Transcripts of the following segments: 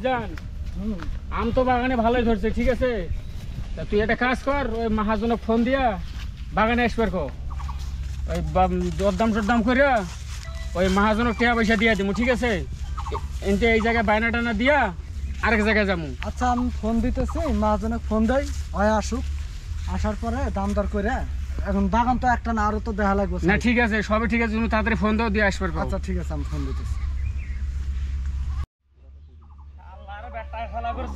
ভাইজান আম তো বাগানে ভালোই ধরছে, ঠিক আছে? তা তুই একটা কাজ কর, ওই মহাজনক ফোন দিয়া বাগানে আসবার কো, ওই দরদাম টরদাম করে ওই মহাজনক টাকা পয়সা দিয়া দিমু, ঠিক আছে? এনতে এই জায়গায় বায়না টানা দিয়া আরেক জায়গায় যাবো। আচ্ছা আমি ফোন দিতেছি, মহাজনক ফোন দেয়, হয় আসুক, আসার পরে দাম দর করে। এখন বাগান তো একটা না, আরো তো দেখা লাগবে না ঠিক আছে, সবই ঠিক আছে, তুমি তাড়াতাড়ি ফোন দাও দিয়ে আসবার কো। আচ্ছা ঠিক আছে, আমি ফোন দিতেছি।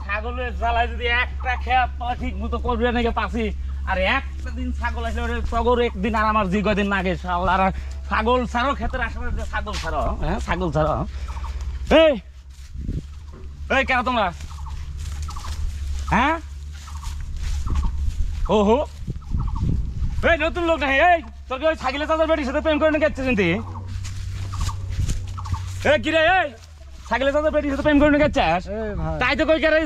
ছাগলের জ্বালায় যদি একটা খেয়াল ঠিক মতো করবে নাকি পাচ্ছি, আর একটা দিন ছাগল আসলে টগর একদিন আর আমার জি কদিন না গেছে আর ছাগল ছাড়ো ক্ষেত্রে আসলে ছাগল ছাড়ো, হ্যাঁ ছাগল ছাড়ো। এই এই কেন তোমরা, হ্যাঁ ও হো এই নতুন লোক না, এই তোর ওই ছাগলের চাচার বেটির সাথে প্রেম করে নাকি যাচ্ছে চিনতে? এই কিরে, এই ছাগলের চাচার বেটির সাথে প্রেম করে নাকি যাচ্ছিস? তাই তো কই করে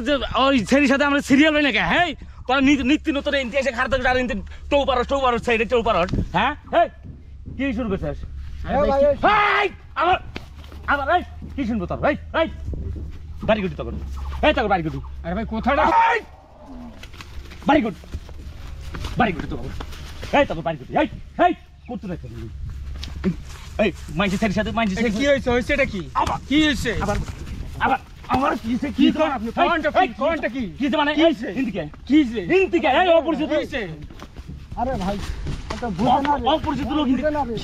ওই ছেলের সাথে আমরা সিরিয়াল হই নাকি? হ্যাঁ তোরা নিত্য নতুন এনতে এসে খারাপ আর এনতে টৌ পারো সাইডে টৌ পারো, হ্যাঁ এই কি শুরু করছিস? আমার আমার এই কি শুনবো তোর? এই এই বাড়ি গুটি তখন, এই তখন বাড়ি গুটি। আরে ভাই কোথায় বাড়ি গুটি তখন, এই তখন বাড়ি গুটি। এই এই করতে রাখছি এই মাইন্সের ছেলের সাথে মাইন্সের কি হয়েছে? হয়েছে এটা কি? আবার কি হয়েছে? আবার আবার আমার কিসে কি কর আপনি? কোনটা কি? কিসে মানে কি এই হয়েছে? হিন্দিকে কি হয়েছে? হিন্দিকে এই অপরিচিত হয়েছে? আরে ভাই এটা বুঝে না রে, অপরিচিত লোক বুঝে না রে।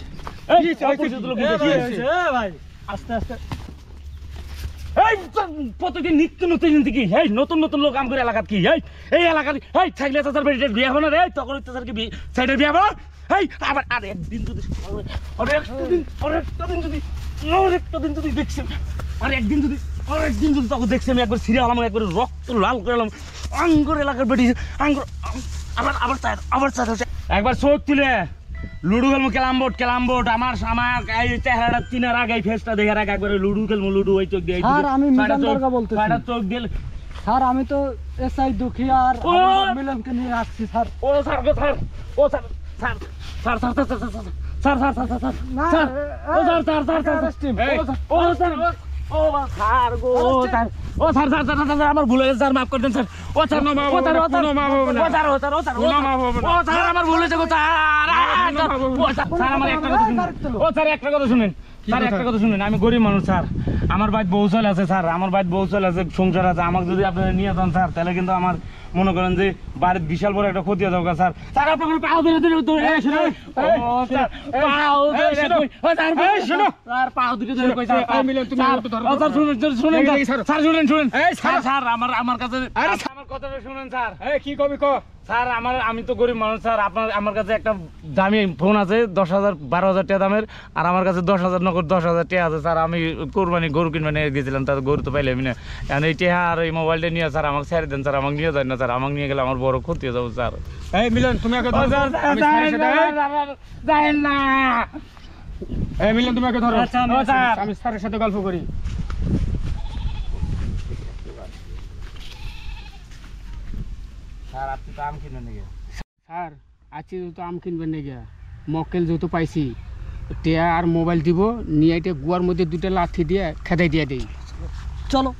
এই অপরিচিত লোক কি হয়েছে? ভাই আস্তে আস্তে। এই প্রতিদিন নিত্য নতুন হিন্দিকে এই নতুন নতুন লোক আমগর এলাকাত কি এই এলাকার এই ছাগলে চাচার বেটির বিয়ে হবে না রে, তখন চাচার কি সাইডের বিয়ে হবে? এই আবার আর একদিন যদি আরেকটা দিন যদি দেখছি, আরেকদিন যদি তখন দেখছি আমি একবার ছিঁড়ে আলাম, একবার রক্ত লাল করে এলাম আঙ্গুর এলাকার বেটি আঙ্গুর। আবার আবার আবার একবার চোখ তুলে লুডু খেলবো, কেলামবোট আমার এই চেহারাটা চিনার আগে ফেসটা দেখার আগে একবার লুডু খেলবো, লুডু ওই চোখ দিয়ে স্যার আমি মিলন দরগা বলতেছি। চোখ দিয়ে স্যার আমি তো এসআই দুঃখী আর মিলনকে নিয়ে আসছি স্যার। ও স্যার গো স্যার, ও sir sir sir sir sir sir sir sir sir sir sir না, স্যার ও স্যার স্যার স্যার স্যার ও স্যার ও স্যার গো স্যার ও স্যার স্যার স্যার স্যার আমার ভুল হয়েছে স্যার, মাফ করে দেন স্যার। ও স্যার ও স্যার ও স্যার ও স্যার ও স্যার ও স্যার আমার ভুল হয়েছে গো স্যার। স্যার আমার একটা কথা শুনুন, ও স্যার একটা কথা শুনেন স্যার, একটা কথা শুনেন, আমি গরিব মানুষ স্যার, আমার বাড়িতে বউ চলে আছে স্যার, আমার বাড়িতে বউ চলে আছে, সংসার আছে, আমাকে যদি আপনারা নিয়ে যান স্যার তাহলে কিন্তু আমার মনে করেন যে বাড়ির বিশাল বড় একটা ক্ষতি হয়ে যাবে স্যার। স্যার আপনার পাও ধরে ধরে ধরে ও স্যার পাও ধরে ও স্যার শুনো স্যার পাও ধরে ধরে কই স্যার মিলন তুমি একটু ধরো। ও স্যার শুনুন স্যার শুনুন এই স্যার স্যার আমার কাছে আমার কথাটা শুনুন স্যার। এই কি কবি কো? স্যার আমি তো গরিব মানুষ স্যার, আমার কাছে একটা দামি ফোন আছে 10,000 12,000 টাকা দামের, আর আমার কাছে 10,000 নগদ 10,000 টাকা আছে স্যার। আমি কোরবানি গরু কিনবানি গেছিলাম, তার গরু তো পাইলাম না, এখন এই টাকা আর এই মোবাইলটা নিয়ে স্যার আমাকে ছেড়ে দেন স্যার, আমাকে নিয়ে যায় না স্যার, আমাকে নিয়ে গেলে আমার বড় ক্ষতি হয়ে যাবে স্যার। এই মিলন তুমি আগে ধরো। আমি স্যারের সাথে যাই না। এই মিলন তুমি আগে ধরো। আচ্ছা, স্যার। আমি স্যারের সাথে গল্প করি। স্যার আপনি তো আম কিনে নিয়ে স্যার আজকে যেহেতু আম কিনবেন না গিয়া, মক্কেল যেহেতু পাইছি, টিয়া আর মোবাইল দিব, নিয়ে এটা গুয়ার মধ্যে দুইটা লাথি দিয়ে খেদাই দিয়ে দেই। চলো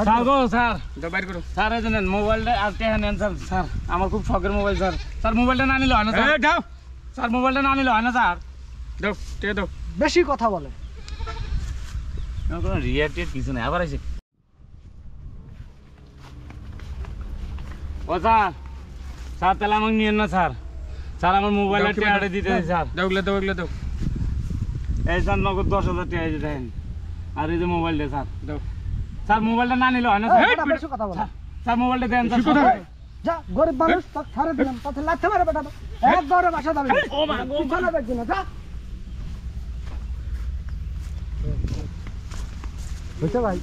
স্যার গো স্যার দাও বাইর করো। স্যার এই নেন মোবাইলটা আর টাকা নেন স্যার। স্যার আমার খুব শখের মোবাইল স্যার, স্যার মোবাইলটা না নিলে হয় না স্যার। এই দাও স্যার মোবাইলটা না নিলে হয় না স্যার। দাও টিয়া দাও। বেশি কথা বলে। কোনো রিয়াক্টেড কিছু নেই, আবার আছে ও স্যার। স্যার তাহলে আমাকে নিয়েন না স্যার, স্যার আমার মোবাইলের টাকাটা দিতে দিন স্যার। দাও এগুলো দাও, এগুলো দাও। এই স্যার নগদ 10,000 টাকা এই যে দেন, আর এই যে মোবাইলটা স্যার। দাও স্যার মোবাইলটা না নিলে হয় না এই, স্যার। বেটা বেশি কথা বলে। স্যার মোবাইলটা দেন স্যার। কি কথা? যা গরিব মানুষ তাকে ছাড়ে দিলাম, তাতে লাথি মারে বেটা, এক দৌড়ে বাসা যাবে। ও মা গো, পিছনে দেখবি না, যা। হয়েছে ভাই?